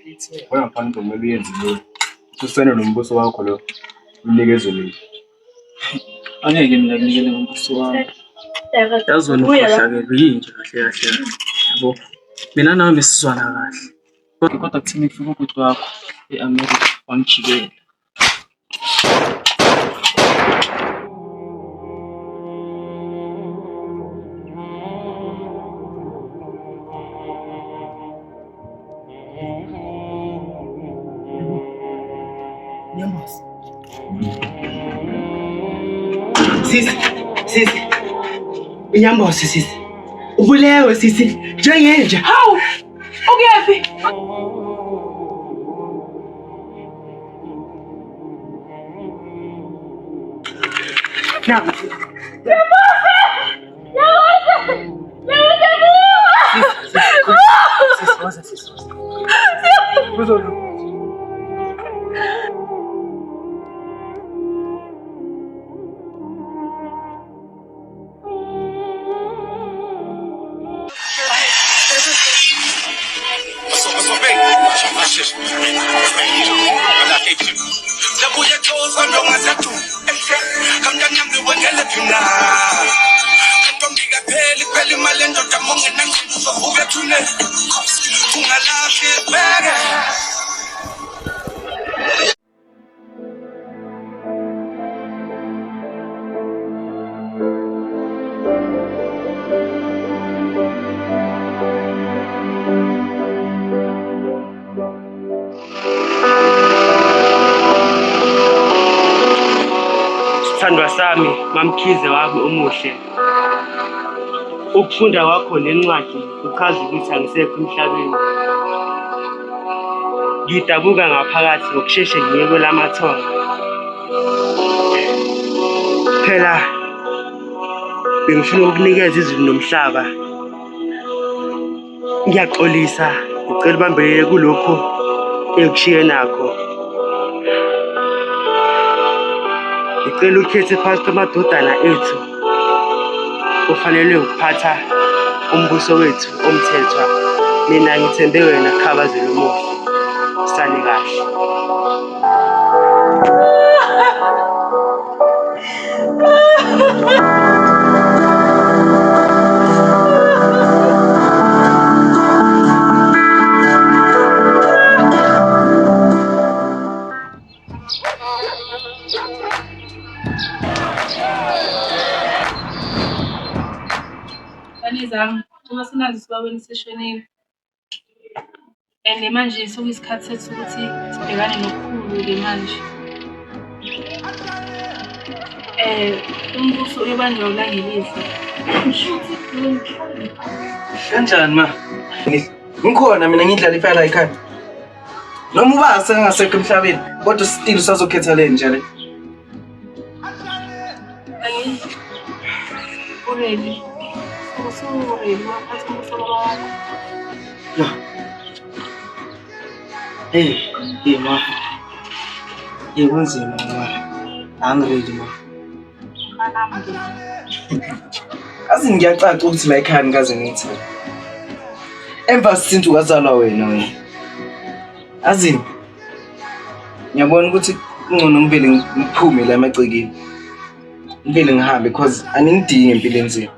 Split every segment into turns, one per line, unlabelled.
Uyangifana kumele uyenze lo. Usene nombuso wakho lo. Unikezwe mina.
Angeke mina kunikele ngombuso wami. Yazona uhlakele yinje kahle kahle. Yabo. Mina nami sizwana kahle. Kodwa kuthini kufika ubhuti wakho eAmerica wangijikela.
Sisi. Unyambosi sisi. Ubulewe sisi. Njengenje.
Hawu! Ukuyaphi?
Naku. Sisi. Sithandwa sami, Mamkhize wami omuhle. Ukufunda kwakho lencwadi kuchaza ukuthi angisekho emhlabeni. Ngidabuka ngaphakathi ngokusheshe ngiye kwelamathonga. Phela bengifuna ukunikeza izulu nomhlaba. Ngiyaxolisa, ngicela ubambelele kulokho engikushiye nakho. Ngicela ukhethe phakathi kwamadodana ethu ufanele ukuphatha umbuso wethu omthethwa. Mina ngithembe wena Khabazela omuhle. Sale kahle.
Zami, uma sinazi sibabeni seshonile. And manje sokuyisikhathi sethu ukuthi sibhekane nokukhulu manje. Umbuso uyobanjwa ulangelihle.
Kanjani ma? Ngikhona mina ngidlala ifala ekhaya. Noma ubase engasekho emhlabeni, kodwa still usazokhetha le nje le.
Already. Sorry, waphatha umbuso wakho.
No. Hey ma. Yekunzima ma. Angready ma. Azi ngiyacaca ukuthi la ekhaya ngikaze ngithi. Emva sintu kwazalwa wena. Azi ngiyabona ukuthi ungcono ngivele ngiphume la emagcekeni. Ngivele ngihambe because aningidingi empilweni enzima.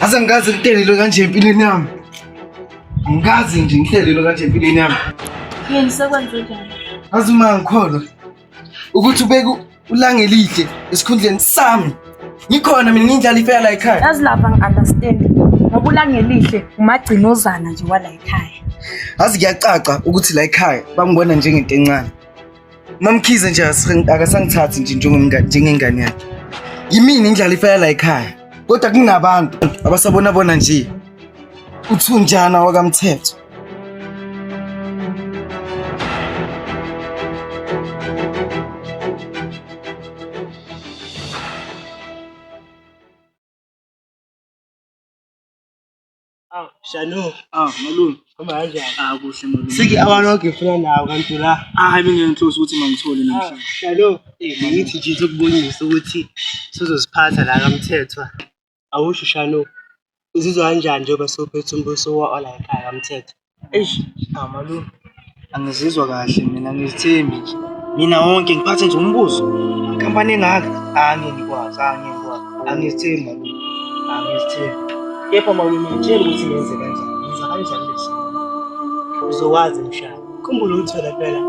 Asa ngikaze ngitelelo kanje empilweni yami. Ngikaze nje ngitelelo kanje empilweni yami.
Yini sekwenze njani?
Azuma ngikholwa ukuthi ubeke ulangelihle esikhundleni sami. Ngikhona mina ngidlala ifela la ekhaya.
Yazi lapha ngi-understand. Ngoba ulangelihle umagcinozana nje wala ekhaya.
Azi kuyacaca ukuthi la ekhaya bangibona njengento encane. Mamkhize nje akasangithathi nje njengengane yakhe. Yimini ngidlala ifela la ekhaya. Kodwa kunabantu abasabona nje uthunjana wakamthetho.
Shano.
Malume.
Hamba kanjani?
Kuhle malume.
Siki abantu ngifuna nawo kanti la.
Bengenhloso ukuthi mangithole namhlanje.
Shano, ngithi nje ukubonisa ukuthi sizoziphatha la kaMthethwa. Awusho Shano. Uzizwa kanjani njengoba sophethe umbuso la ekhaya kaMthethwa?
Malume. Angizizwa kahle mina ngizithembi nje. Mina wonke ngiphathe nje umbuzo. Ikampani engaka? Angikwazi. Angizithembi malume. Angizithembi.
Kepha malume ngitshela ukuthi ngenze kanjani. Ngenza kanjani lesi? Uzokwazi mshana. Khumbula ukuthi wena phela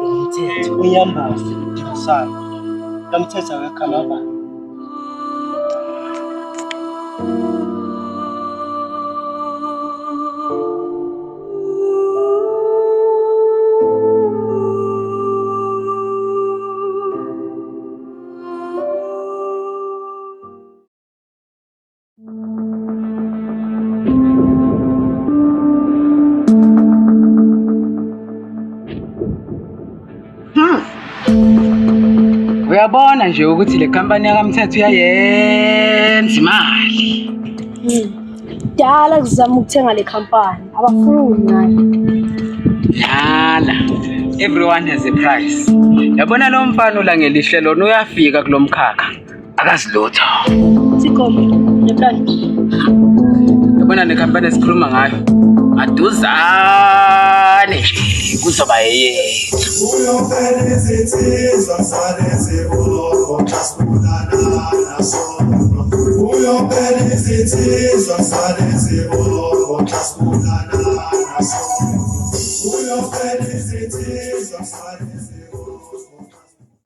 umthetho unyambazi usana. kaMthethwa akakhamaba.
Uyabona nje ukuthi le company yakaMthethwa iyayenza imali.
Dala kuzama ukuthenga le company. Abafuni ngayo.
Yala. Everyone has a price. Yabona lo mfana la ngelihle lona uyafika kulomkhakha. Akasilutho.
Sikhombe. Neplan.
Yabona le company esikhuluma ngayo. Maduzane nje kuzoba yethu.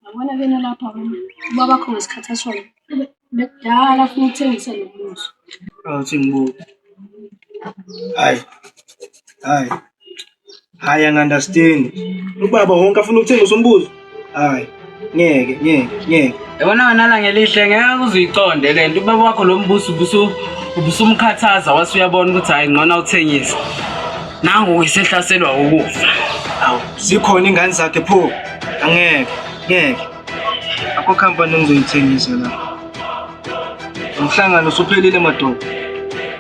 Ngabona bena lapha ubaba bakho ngesikhathi sona. Bekudala afuna ukuthengisa lo mbuso.
Awuthi ngibuke. Hayi angi-understand. Ubaba wonke afuna ukuthengisa umbuzo. Ngeke.
Yabona wena la ngelihle ngeke uzuyiconde lento ubaba wakho lo mbuso ubusumkhathaza wase uyabona ukuthi hayi ngqona uthengisa. Nangu uyisehlaselwa ukufa.
Zikhona ingane zakhe pho. Ngeke. Akho company engizoyithengisa la. Umhlangano usuphelile madoda.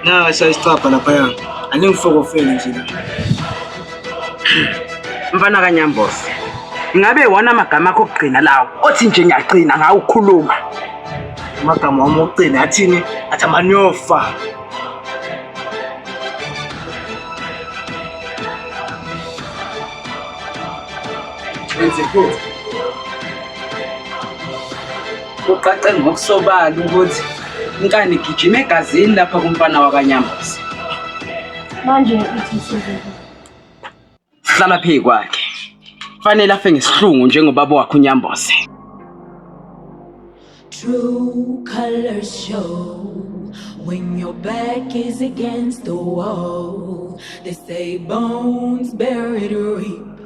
Nasa isicapha lapha. Angingifokofele nje la.
Mfana kaNyambosi. Ingabe wona amagama akho okugcina lawo. Othi nje ngiyaqina ngawo ukukhuluma.
Amagama wami okugcina athini? Athi amanyofa.
Wenzeko. Uqaqa ngokusobala ukuthi inkani igijima egazini lapha kumfana wakaNyambosi.
Manje uthi size.
Hlala phi kwakhe. Fanele afe ngesihlungu njengobaba wakhe uNyambosi.
True colors show when your back is against the wall. They say bones buried reap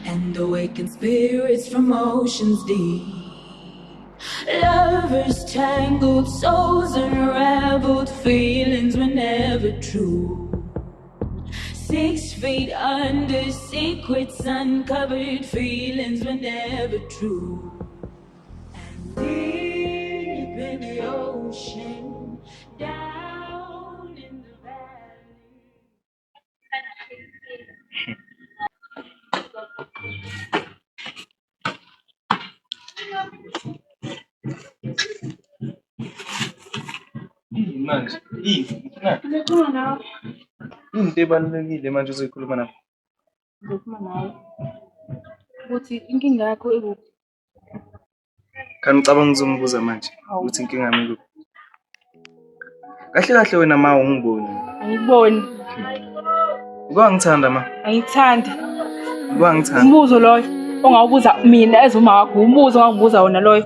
and awakened spirits from oceans deep. Lovers tangled, souls unraveled, feelings were never true. 6 feet under, secrets uncovered, feelings were never true. And deep in the ocean, down in the valley.
Manje, into ebalulekile manje uzoyikhuluma nawe.
Ngizokhuluma nawe. Ukuthi inkinga yakho ikuphi?
Khani ucabanga ukuzongibuza manje ukuthi inkinga yami ikuphi? Kahle wena ma ungiboni.
Angikuboni.
Kwangithanda ma.
Angikuthandi.
Kwangithanda.
Umbuzo loyo ongawubuza mina ezuma wakho. Umbuzo ongangibuza wona loyo.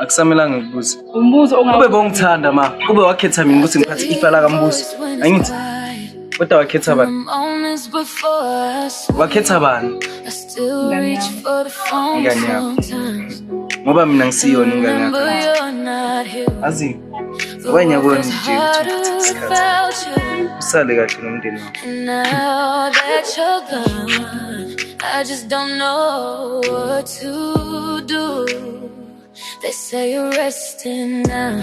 Akusamelanga ngikubuze.
Umbuzo
Kube bongithanda ma. Kube wakhetha mina ukuthi ngiphathe ifa la kaMbuso. Angithi. Kodwa wakhetha bani? Wakhetha bani? Ingane yakho. Ngoba mina ngisiyona ingane yakho. Azi. Wanyabona nje ukuthi isikhathi. Usale kahle nomndeni wakho.
I just don't know what to do. They say you're resting now.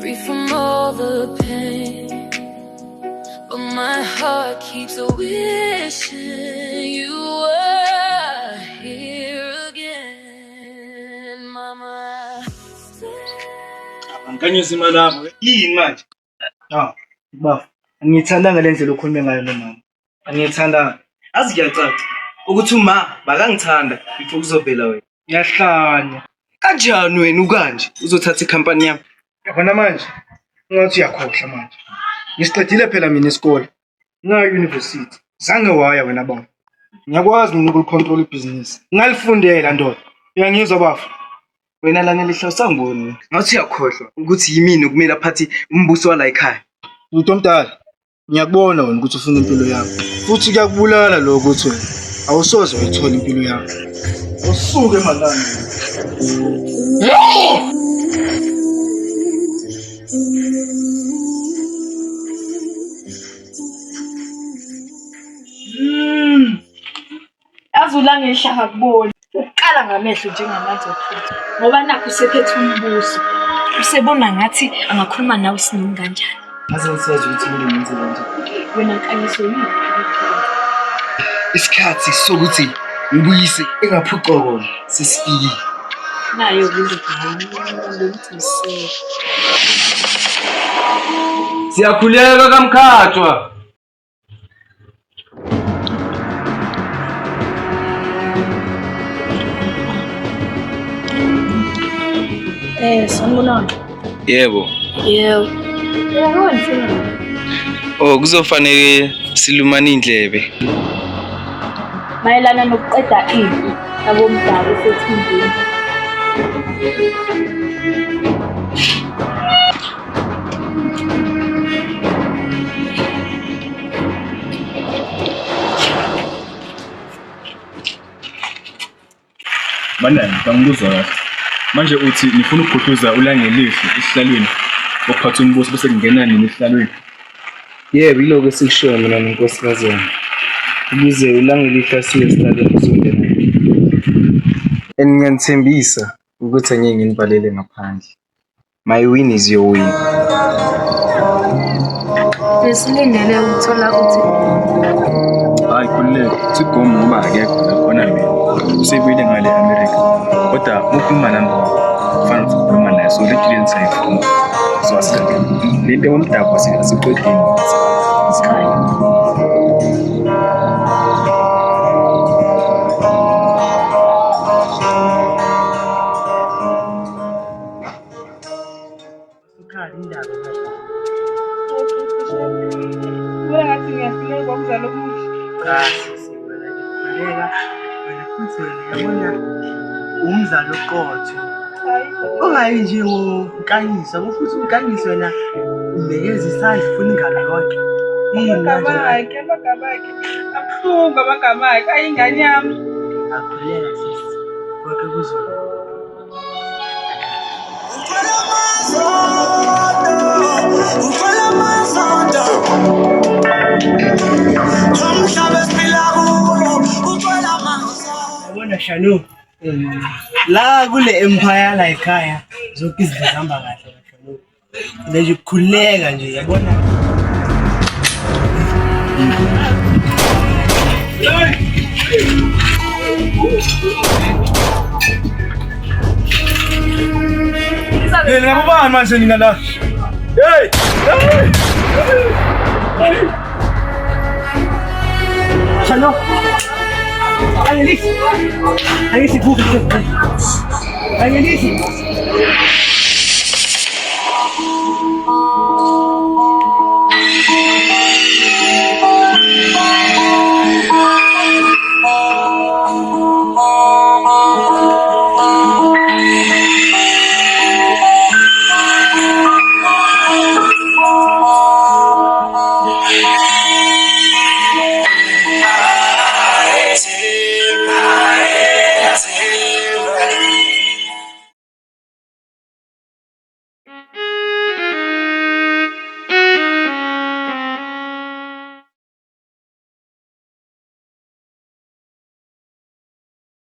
free from all the pain. But my heart keeps wishing you were here again, Mama.
Angikanyusi malapho. Yini manje? Bafo. Angithandanga lendlela okhulume ngayo nomama. Angithandanga. Azi kuyacaca ukuthi uma bakangithanda before kuzovela wena. Yahlanya. Kanjani wena ukanje uzothatha ikhampani yami? Yabona manje. Ungathi uyakhohlwa manje. Ngisiqedile phela mina isikole. Ngayo university. Zange waya wena baba. Ngiyakwazi mina ukucontrol ibusiness. Ngalifundela ndoda. Uyangizwa bafo? Wena lana lihla usangiboni. Ngathi uyakhohlwa ukuthi yimini kumele aphathi umbuso wala ekhaya. Umuntu omdala. Ngiyakubona wena ukuthi ufuna impilo yakho. Futhi kuyakubulala lokho ukuthi wena awusoze uyithola impilo yakho. Usuke emalani.
Azulanga ehlaka kubona. Uqala ngamehlo njengamanje futhi. Ngoba nakho usephethe umbuso. Usebona ngathi angakhuluma nawe sinini kanjani.
Aze ngisazi ukuthi kumele ngenze kanjani.
Wena nkanyiso yini?
Isikhathi sokuthi ngibuyise engaphucoko sesifikile.
Nayo into ukuthi
Siyakhuleka kaMkhatshwa.
sanibonani.
Yebo.
Yebo. Ngiyabona.
Oh, kuzofanele silumane indlebe.
Mayelana nokuqeda impi yabomdala esethumbini.
Bana ngangizwa kahle. Manje uthi nifuna ukukhuthuza ulangelihle esihlalweni ophatha umbuso bese kungena nini esihlalweni?
Yebo, iloko esikushoyo mina nenkosikazi yami. Ukuze ulangelihle asiwe esihlalweni kuzongena. Ngiyanithembisa ukuthi angeke nginibalele ngaphandle. My win is your win.
Besilindele ukuthola ukuthi
Hayi khululeka, sigoma ngoba akekho khona mina. Usebuyile ngale America. Kodwa ukhuluma nami kufanele ukukhuluma naye so lethile nisayifuna. So asikahle. Lento yomdabu asiqedini.
Ngathi ngiyafika kwamzalo omuhle.
Yabona umzalo oqotho. Ungayi nje ngonkanyisa, futhi unkanyisa wena unikeza isandla ufuna ingane yonke.
Amagama akhe. Abuhlungu amagama akhe. Ayingane yami.
Akhuleka sisi. Konke kuzoba. Yabona Shanu, la kule empire la ekhaya zonke izinto zihamba kahle Shanu. Nje ukukhuleka nje yabona.
Hey, ngabani manje ningala? Hey!
Shanu. Ayelisi. Ayelisi buku. Ayelisi.